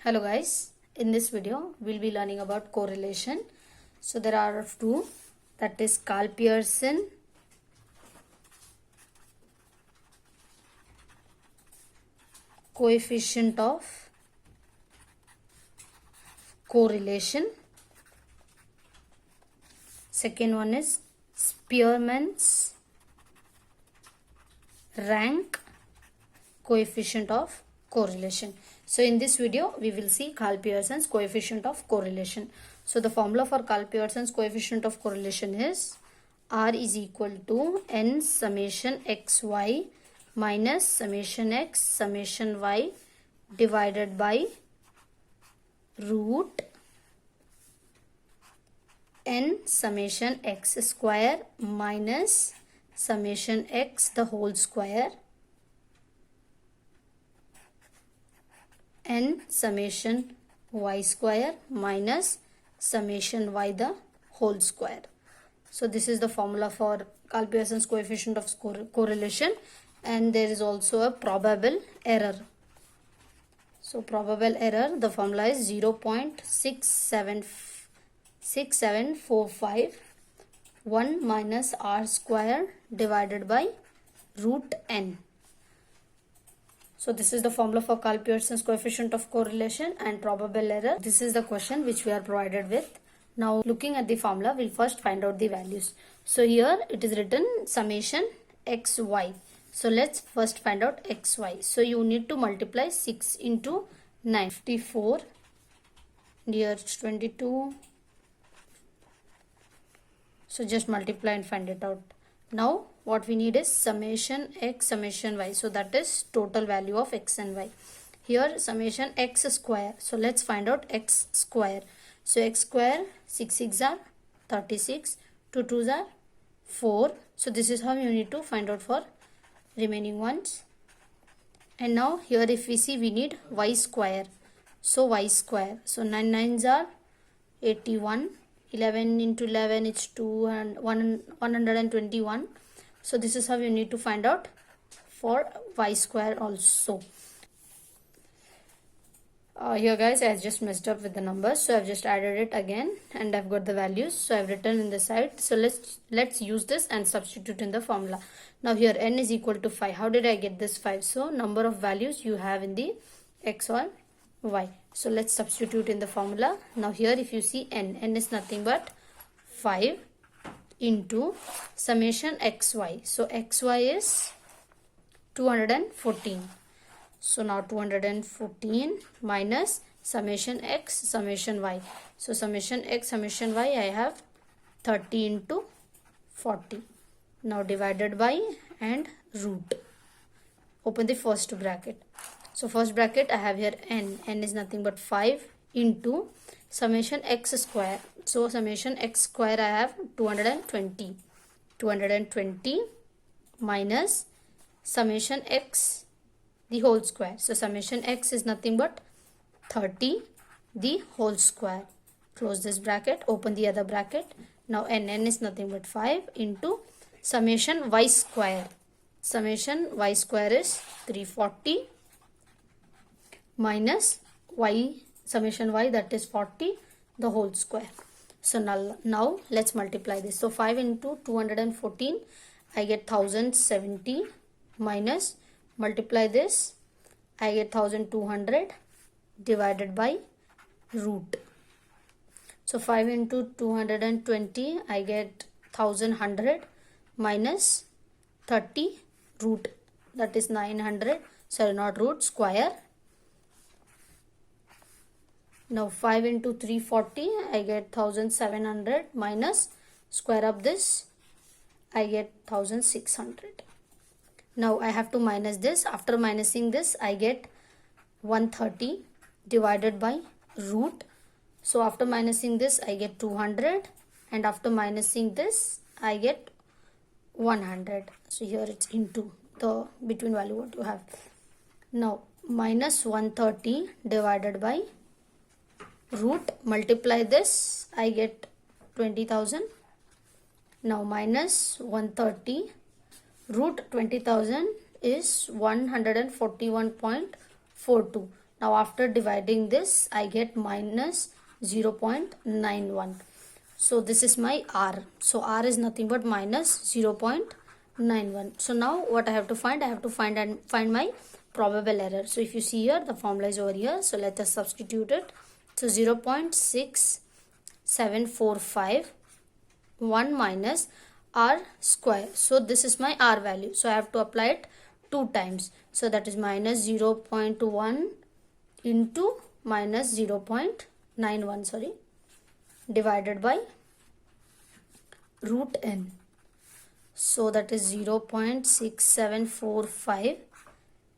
Hello guys, in this video we'll be learning about correlation. So there are two, that is Karl Pearson coefficient of correlation. Second one is Spearman's rank coefficient of correlation. So in this video we will see Karl Pearson's coefficient of correlation. So the formula for Karl Pearson's coefficient of correlation is R is equal to n summation xy minus summation x summation y divided by root n summation x square minus summation x the whole square n summation y square minus summation y the whole square. So this is the formula for Karl Pearson's coefficient of correlation, and there is also a probable error. So probable error, the formula is 0.6745 1 minus r square divided by root n. So this is the formula for Karl Pearson's coefficient of correlation and probable error. This is the question which we are provided with. Now looking at the formula, we'll first find out the values. So here it is written summation xy. So let's first find out xy. So you need to multiply 6 into 9. 54. Here it's 22. So just multiply and find it out. Now what we need is summation x summation y. So that is total value of x and y. Here summation x square. So let's find out x square. So x square, 6 6 are 36, 2 2s are 4. So this is how you need to find out for remaining ones. And now here if we see, we need y square. So y square. So 9 9s are 81. 11 into 11 it's 2 and 121. So this is how you need to find out for y square also. Here guys, I just messed up with the numbers, so I've just added it again and I've got the values, so I've written in the side. So let's use this and substitute in the formula. Now here n is equal to 5. How did I get this 5? So number of values you have in the x or y. So let's substitute in the formula. Now here if you see n is nothing but 5 into summation xy. So xy is 214. So now 214 minus summation x summation y. So summation x summation y, I have 30 into 40. Now divided by and root. Open the first bracket. So first bracket I have here n is nothing but 5 into summation x square. So summation x square I have 220 minus summation x the whole square. So summation x is nothing but 30 the whole square. Close this bracket, open the other bracket. Now n is nothing but 5 into summation y square. Summation y square is 340 minus y summation y, that is 40 the whole square. So now let's multiply this. So 5 into 214 I get 1070 minus multiply this, I get 1200 divided by root. So 5 into 220 I get 1100 minus 30 root, that is 900, sorry not root, square. Now 5 into 340 I get 1700 minus square up this, I get 1600. Now I have to minus this. After minusing this I get 130 divided by root. So after minusing this I get 200, and after minusing this I get 100. So here it's into the between value what you have. Now minus 130 divided by root, multiply this, I get 20,000. Now minus 130 root 20,000 is 141.42. Now after dividing this, I get minus 0.91. So this is my R. So R is nothing but minus 0.91. So now what I have to find? I have to find my probable error. So if you see here, the formula is over here. So let us substitute it. So 0.6745 1 minus R square. So this is my R value. So I have to apply it 2 times. So that is minus 0.1 into minus 0.91, sorry, divided by root n. So that is 0.6745,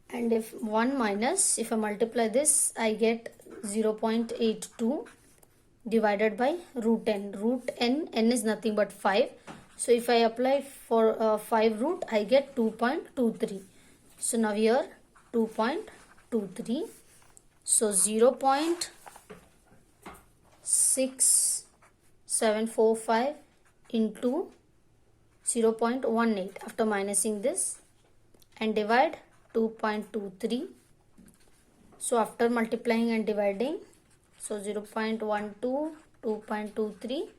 and if 1 minus, if I multiply this, I get 0.82 divided by root n. Root n is nothing but 5. So if I apply for 5 root, I get 2.23. So now here 2.23. So 0.6745 into 0.18 after minusing this, and divide 2.23. So after multiplying and dividing, so 0.12 2.23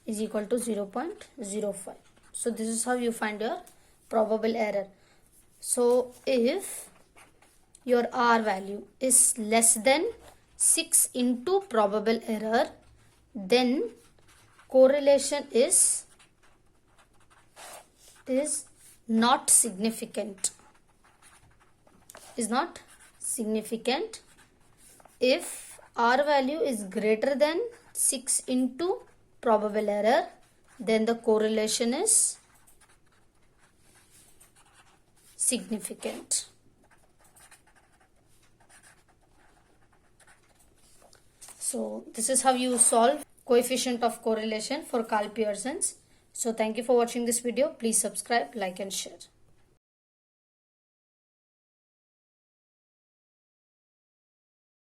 is equal to 0.05. So this is how you find your probable error. So if your R value is less than 6 into probable error, then correlation is not significant. Is not significant. If R value is greater than 6 into probable error, then the correlation is significant. So this is how you solve coefficient of correlation for Karl Pearson's. So thank you for watching this video. Please subscribe, like and share.